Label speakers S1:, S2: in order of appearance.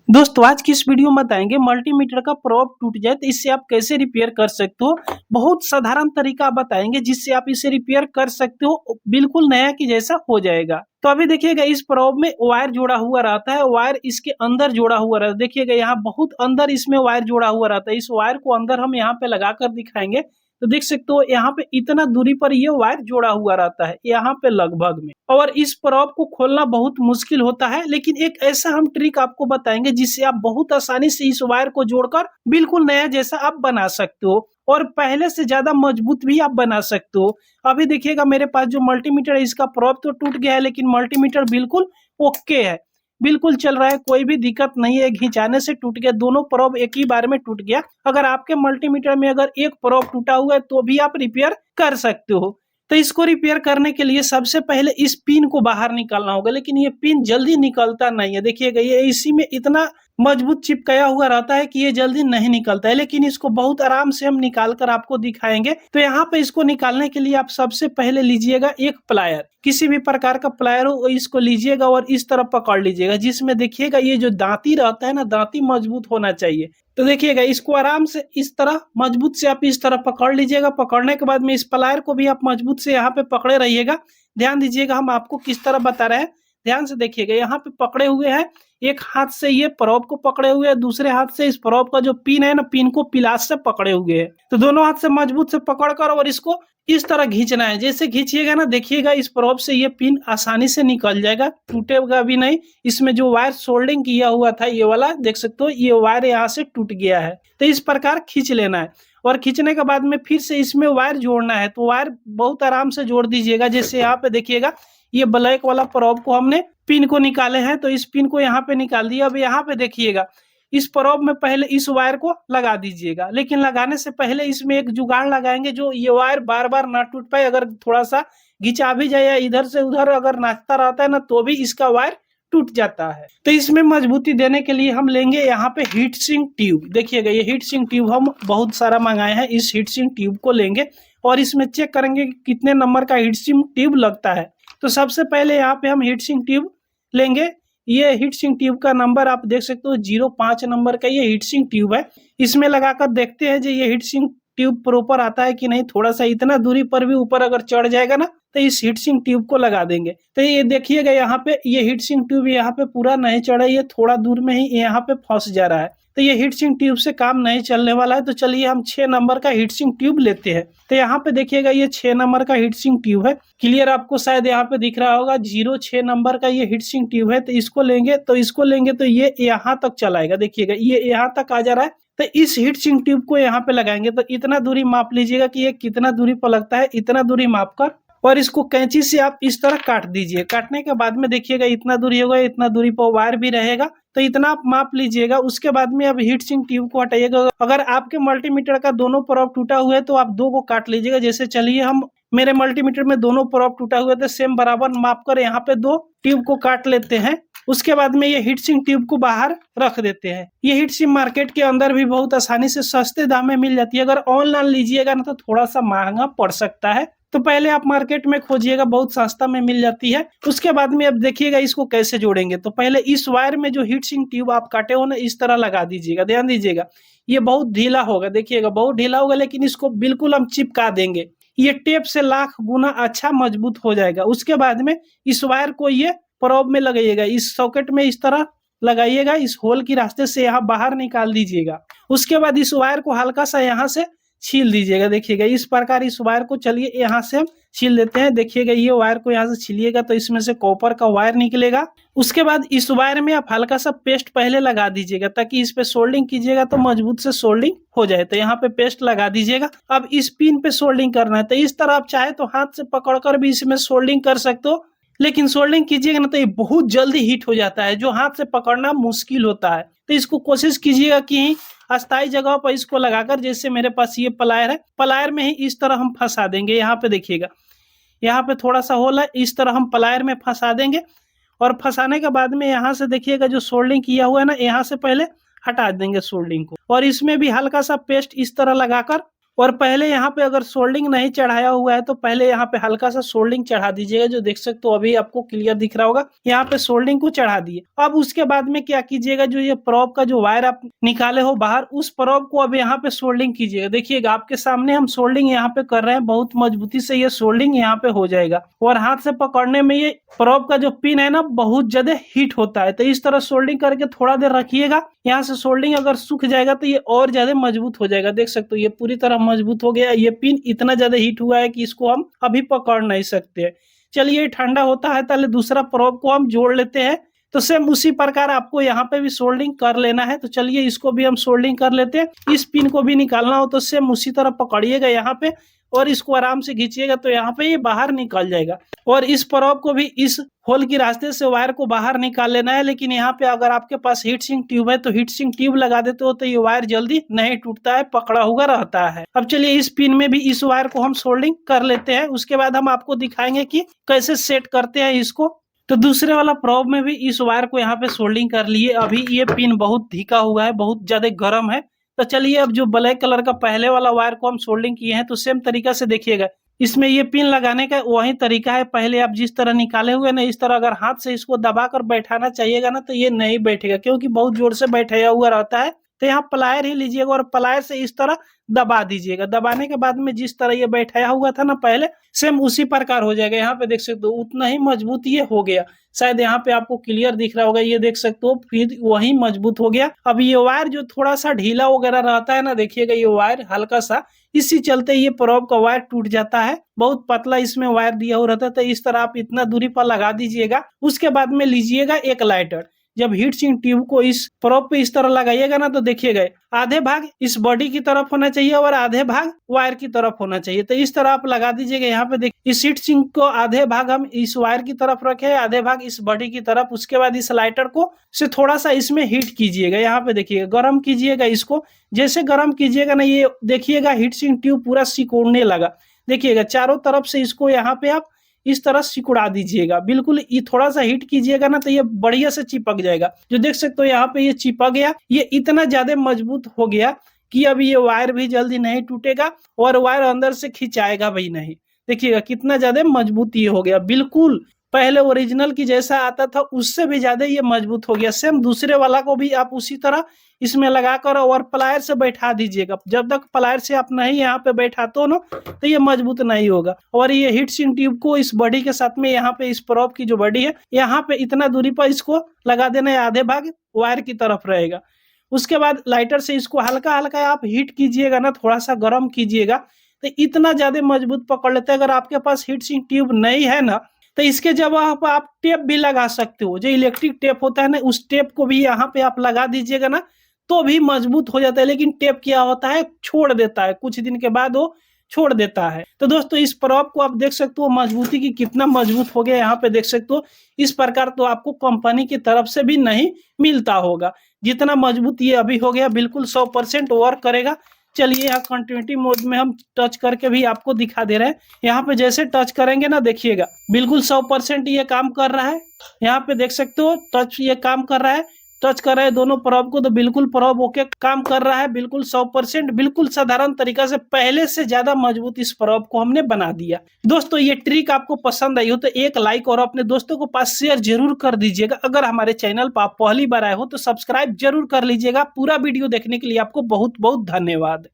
S1: दोस्तों आज की इस वीडियो में बताएंगे मल्टीमीटर का प्रोब टूट जाए तो इससे आप कैसे रिपेयर कर सकते हो। बहुत साधारण तरीका बताएंगे जिससे आप इसे रिपेयर कर सकते हो, बिल्कुल नया की जैसा हो जाएगा। तो अभी देखिएगा इस प्रोब में वायर जोड़ा हुआ रहता है, वायर इसके अंदर जोड़ा हुआ रहता है। देखिएगा यहाँ बहुत अंदर इसमें वायर जोड़ा हुआ रहता है। इस वायर को अंदर हम यहाँ पे लगाकर दिखाएंगे तो देख सकते हो यहाँ पे इतना दूरी पर ये वायर जोड़ा हुआ रहता है, यहाँ पे लगभग में। और इस प्रोब को खोलना बहुत मुश्किल होता है, लेकिन एक ऐसा हम ट्रिक आपको बताएंगे जिससे आप बहुत आसानी से इस वायर को जोड़कर बिल्कुल नया जैसा आप बना सकते हो और पहले से ज्यादा मजबूत भी आप बना सकते हो। अभी देखिएगा मेरे पास जो मल्टीमीटर है इसका प्रोब तो टूट गया है, लेकिन मल्टीमीटर बिल्कुल ओके है, बिल्कुल चल रहा है, कोई भी दिक्कत नहीं है। घिंचाने से टूट गया, दोनों प्रोब एक ही बार में टूट गया। अगर आपके मल्टीमीटर में अगर एक प्रोब टूटा हुआ है तो भी आप रिपेयर कर सकते हो। तो इसको रिपेयर करने के लिए सबसे पहले इस पिन को बाहर निकालना होगा, लेकिन ये पिन जल्दी निकलता नहीं है। देखिएगा ये इसी में इतना मजबूत चिपकाया हुआ रहता है कि ये जल्दी नहीं निकलता है, लेकिन इसको बहुत आराम से हम निकाल कर आपको दिखाएंगे। तो यहाँ पे इसको निकालने के लिए आप सबसे पहले लीजिएगा एक प्लायर, किसी भी प्रकार का प्लायर हो इसको लीजिएगा और इस तरह पकड़ लीजिएगा, जिसमें देखिएगा ये जो दांती रहता है ना, दांती मजबूत होना चाहिए। तो देखिएगा इसको आराम से इस तरह मजबूत से आप इस तरह पकड़ लीजिएगा। पकड़ने के बाद में इस प्लायर को भी आप मजबूत से यहाँ पे पकड़े रहिएगा। ध्यान दीजिएगा हम आपको किस तरह बता रहे हैं, ध्यान से देखिएगा। यहाँ पे पकड़े हुए हैं, एक हाथ से ये प्रोब को पकड़े हुए हैं, दूसरे हाथ से इस प्रोब का जो पिन है ना, पिन को पिलास से पकड़े हुए हैं। तो दोनों हाथ से मजबूत से पकड़कर और इसको इस तरह खींचना है। जैसे खींचिएगा ना, देखिएगा इस प्रोब से ये पिन आसानी से निकल जाएगा, टूटेगा भी नहीं। इसमें जो वायर सोल्डिंग किया हुआ था ये वाला देख सकते हो, ये वायर यहाँ से टूट गया है। तो इस प्रकार खींच लेना है और खींचने के बाद में फिर से इसमें वायर जोड़ना है। तो वायर बहुत आराम से जोड़ दीजिएगा। जैसे यहाँ पे देखिएगा ये ब्लैक वाला प्रोब को हमने पिन को निकाले हैं, तो इस पिन को यहाँ पे निकाल दिया। अब यहाँ पे देखिएगा इस प्रोब में पहले इस वायर को लगा दीजिएगा, लेकिन लगाने से पहले इसमें एक जुगाड़ लगाएंगे जो ये वायर बार बार ना टूट पाए। अगर थोड़ा सा घिंचा भी जाए या इधर से उधर अगर नाचता रहता है ना, तो भी इसका वायर टूट जाता है। तो इसमें मजबूती देने के लिए हम लेंगे यहाँ पे हीट सिंक ट्यूब। देखिएगा ये हीट सिंक ट्यूब हम बहुत सारा मंगाए हैं। इस हीट सिंक ट्यूब को लेंगे और इसमें चेक करेंगे कि कितने नंबर का हीट सिंक ट्यूब लगता है। तो सबसे पहले यहाँ पे हम हीट सिंक ट्यूब लेंगे। ये हीट सिंक ट्यूब का नंबर आप देख सकते हो 05 नंबर का ये हीट सिंक ट्यूब है। इसमें लगाकर देखते हैं जो ये हीट सिंक ट्यूब प्रॉपर आता है कि नहीं। थोड़ा सा इतना दूरी पर भी ऊपर अगर चढ़ जाएगा ना, तो इस हीट सिंक ट्यूब को लगा देंगे। तो ये देखिएगा यहाँ पे ये हीट सिंक ट्यूब यहाँ पे पूरा नहीं चढ़ा, ये थोड़ा दूर में ही यहाँ पे फंस जा रहा है। तो ये हीट सिंक ट्यूब से काम नहीं चलने वाला है। तो चलिए हम 6 नंबर का हीट सिंक ट्यूब लेते हैं। तो यहाँ पे देखिएगा ये 6 नंबर का हीट सिंक ट्यूब है। क्लियर आपको शायद यहाँ पे दिख रहा होगा 06 नंबर का ये हीट सिंक ट्यूब है। तो इसको लेंगे तो ये यहाँ तक चलाएगा। देखिएगा ये यहाँ तक आ जा रहा है। तो इस हीट सिंक ट्यूब को यहाँ पे लगाएंगे। तो इतना दूरी माप लीजिएगा कि ये कितना दूरी पर लगता है, इतना दूरी माप कर और इसको कैंची से आप इस तरह काट दीजिए। काटने के बाद में देखिएगा इतना दूरी होगा, इतना दूरी पर वायर भी रहेगा। तो इतना आप माप लीजिएगा। उसके बाद में अब हीट सिंक ट्यूब को हटाइएगा। अगर आपके मल्टीमीटर का दोनों प्रोब टूटा हुआ है तो आप दो को काट लीजिएगा। जैसे चलिए हम मेरे मल्टीमीटर में दोनों प्रोब टूटा हुआ है, तो सेम बराबर माप कर यहाँ पे दो ट्यूब को काट लेते हैं। उसके बाद में ये हीट सिंक ट्यूब को बाहर रख देते हैं। ये हीट सिंक मार्केट के अंदर भी बहुत आसानी से सस्ते दाम में मिल जाती है। अगर ऑनलाइन लीजिएगा ना तो थोड़ा सा महंगा पड़ सकता है। तो पहले आप मार्केट में खोजिएगा, बहुत सस्ता में मिल जाती है। उसके बाद में अब देखिएगा इसको कैसे जोड़ेंगे। तो पहले इस वायर में जो हीट सिंक ट्यूब आप काटे हो ना, इस तरह लगा दीजिएगा। ध्यान दीजिएगा ये बहुत ढीला होगा, देखिएगा बहुत ढीला होगा, लेकिन इसको बिल्कुल हम चिपका देंगे। ये टेप से लाख गुना अच्छा मजबूत हो जाएगा। उसके बाद में इस वायर को ये प्रोब में लगाइएगा, इस सॉकेट में इस तरह लगाइएगा, इस होल की रास्ते से यहाँ बाहर निकाल दीजिएगा। उसके बाद इस वायर को हल्का सा यहाँ से छील दीजिएगा। देखिएगा इस प्रकार इस वायर को चलिए यहाँ से हम छील देते हैं। देखिएगा ये वायर को यहाँ से छीलिएगा तो इसमें से कॉपर का वायर निकलेगा। उसके बाद इस वायर में आप हल्का सा पेस्ट पहले लगा दीजिएगा, ताकि इस पे सोल्डिंग कीजिएगा तो मजबूत से सोल्डिंग हो जाए। तो यहाँ पे पेस्ट लगा दीजिएगा। अब इस पिन पे सोल्डिंग करना है। तो इस तरह आप चाहे तो हाथ से पकड़कर भी इसमें सोल्डिंग कर सकते हो, लेकिन सोल्डिंग कीजिएगा ना तो ये बहुत जल्दी हीट हो जाता है, जो हाथ से पकड़ना मुश्किल होता है। तो इसको कोशिश कीजिएगा कि अस्थायी जगह पर इसको लगाकर, जैसे मेरे पास ये प्लायर है, प्लायर में ही इस तरह हम फंसा देंगे। यहाँ पे देखिएगा यहाँ पे थोड़ा सा होल है, इस तरह हम प्लायर में फंसा देंगे। और फंसाने के बाद में यहाँ से देखिएगा जो सोल्डिंग किया हुआ है ना, यहाँ से पहले हटा देंगे सोल्डिंग को। और इसमें भी हल्का सा पेस्ट इस तरह लगाकर और पहले यहाँ पे अगर सोल्डिंग नहीं चढ़ाया हुआ है तो पहले यहाँ पे हल्का सा सोल्डिंग चढ़ा दीजिएगा। जो देख सकते हो अभी आपको क्लियर दिख रहा होगा, यहाँ पे सोल्डिंग को चढ़ा दिए। अब उसके बाद में क्या कीजिएगा, जो ये प्रोब का जो वायर आप निकाले हो बाहर, उस प्रोब को अब यहाँ पे सोल्डिंग कीजिएगा। देखिएगा आपके सामने हम सोल्डिंग यहाँ पे कर रहे हैं, बहुत मजबूती से ये सोल्डिंग यहाँ पे हो जाएगा। और हाथ से पकड़ने में ये प्रोब का जो पिन है ना बहुत ज्यादा हीट होता है, तो इस तरह सोल्डिंग करके थोड़ा देर रखिएगा। यहाँ से सोल्डिंग अगर सूख जाएगा तो ये और ज्यादा मजबूत हो जाएगा। देख सकते हो ये पूरी तरह मजबूत हो गया। ये पिन इतना ज्यादा हीट हुआ है कि इसको हम अभी पकड़ नहीं सकते। चलिए ठंडा होता है, पहले दूसरा प्रोब को हम जोड़ लेते हैं। तो सेम उसी प्रकार आपको यहाँ पे भी सोल्डिंग कर लेना है। तो चलिए इसको भी हम सोल्डिंग कर लेते हैं। इस पिन को भी निकालना हो तो सेम उसी तरह पकड़िएगा यहाँ पे और इसको आराम से खींचिएगा तो यहाँ पे ये बाहर निकल जाएगा। और इस प्रोब को भी इस होल के रास्ते से वायर को बाहर निकाल लेना है। लेकिन यहाँ पे अगर आपके पास हीट सिंक ट्यूब है तो हीट सिंक ट्यूब लगा देते हो तो ये वायर जल्दी नहीं टूटता है, पकड़ा हुआ रहता है। अब चलिए इस पिन में भी इस वायर को हम सोल्डिंग कर लेते हैं। उसके बाद हम आपको दिखाएंगे कि कैसे सेट करते हैं इसको। तो दूसरे वाला प्रोब में भी इस वायर को यहाँ पे सोल्डिंग कर लिए। अभी ये पिन बहुत ढीका हुआ है, बहुत ज्यादा गर्म है। तो चलिए अब जो ब्लैक कलर का पहले वाला वायर को हम सोल्डिंग किए हैं तो सेम तरीका से देखिएगा, इसमें ये पिन लगाने का वही तरीका है। पहले आप जिस तरह निकाले हुए ना, इस तरह अगर हाथ से इसको दबाकर बैठाना चाहिएगा ना तो ये नहीं बैठेगा, क्योंकि बहुत जोर से बैठाया हुआ रहता है। तो यहाँ प्लायर ही लीजिएगा और प्लायर से इस तरह दबा दीजिएगा। दबाने के बाद में जिस तरह ये बैठाया हुआ था ना पहले, सेम उसी प्रकार हो जाएगा। यहाँ पे देख सकते हो उतना ही मजबूत ये हो गया। शायद यहाँ पे आपको क्लियर दिख रहा होगा, ये देख सकते हो फिर वही मजबूत हो गया। अब ये वायर जो थोड़ा सा ढीला वगैरह रहता है ना, देखिएगा ये वायर हल्का सा, इसी चलते ये प्रोब का वायर टूट जाता है। बहुत पतला इसमें वायर दिया हुआ रहता है। तो इस तरह आप इतना दूरी पर लगा दीजिएगा। उसके बाद में लीजिएगा एक लाइटर। जब हीट सिंक ट्यूब को इस प्रोब पे इस तरह लगाइएगा ना तो देखिएगा आधे भाग इस बॉडी की तरफ होना चाहिए और आधे भाग वायर की तरफ होना चाहिए। तो इस तरह आप लगा दीजिएगा। यहाँ पे देखिए इस हीट सिंक को आधे भाग हम इस वायर की तरफ रखे, आधे भाग इस बॉडी की तरफ। उसके बाद इस लाइटर को से थोड़ा सा इसमें हीट कीजिएगा। यहाँ पे देखिएगा गर्म कीजिएगा इसको। जैसे गर्म कीजिएगा ना, ये देखिएगा हीट सिंक ट्यूब पूरा सिकुड़ने लगा। देखिएगा चारों तरफ से इसको यहाँ पे आप इस तरह सिकुड़ा दीजिएगा। बिल्कुल ये थोड़ा सा हीट कीजिएगा ना तो ये बढ़िया से चिपक जाएगा। जो देख सकते हो यहाँ पे ये चिपक गया। ये इतना ज्यादा मजबूत हो गया कि अब ये वायर भी जल्दी नहीं टूटेगा और वायर अंदर से खिंचाएगा भी नहीं। देखिएगा कितना ज्यादा मजबूत ये हो गया। बिल्कुल पहले ओरिजिनल की जैसा आता था उससे भी ज्यादा ये मजबूत हो गया। सेम दूसरे वाला को भी आप उसी तरह इसमें लगाकर और प्लायर से बैठा दीजिएगा। जब तक प्लायर से आप नहीं यहाँ पे बैठाते हो ना तो ये मजबूत नहीं होगा। और ये हीट सिंक ट्यूब को इस बॉडी के साथ में यहाँ पे इस प्रोब की जो बॉडी है यहाँ पे इतना दूरी पर इसको लगा देना है, आधे भाग वायर की तरफ रहेगा। उसके बाद लाइटर से इसको हल्का हल्का आप हीट कीजिएगा ना, थोड़ा सा गर्म कीजिएगा तो इतना ज्यादा मजबूत पकड़ लेते हैं। अगर आपके पास हीट सिंक ट्यूब नहीं है ना तो इसके जगह पर आप टेप भी लगा सकते हो। जो इलेक्ट्रिक टेप होता है ना, उस टेप को भी यहाँ पे आप लगा दीजिएगा ना तो भी मजबूत हो जाता है। लेकिन टेप क्या होता है, छोड़ देता है, कुछ दिन के बाद वो छोड़ देता है। तो दोस्तों इस प्रोब को आप देख सकते हो मजबूती की कितना मजबूत हो गया। यहाँ पे देख सकते हो इस प्रकार तो आपको कंपनी की तरफ से भी नहीं मिलता होगा। जितना मजबूत ये अभी हो गया, बिल्कुल 100% वर्क करेगा। चलिए यहाँ कंटिन्यूटी मोड में हम टच करके भी आपको दिखा दे रहे हैं। यहाँ पे जैसे टच करेंगे ना देखिएगा बिल्कुल 100% ये काम कर रहा है। यहाँ पे देख सकते हो टच ये काम कर रहा है। टच कर रहा है दोनों प्रोब को तो बिल्कुल प्रोब ओके काम कर रहा है। बिल्कुल 100% बिल्कुल साधारण तरीका से पहले से ज्यादा मजबूत इस प्रोब को हमने बना दिया। दोस्तों ये ट्रिक आपको पसंद आई हो तो एक लाइक और अपने दोस्तों को पास शेयर जरूर कर दीजिएगा। अगर हमारे चैनल पर आप पहली बार आए हो तो सब्सक्राइब जरूर कर लीजिएगा। पूरा वीडियो देखने के लिए आपको बहुत बहुत धन्यवाद।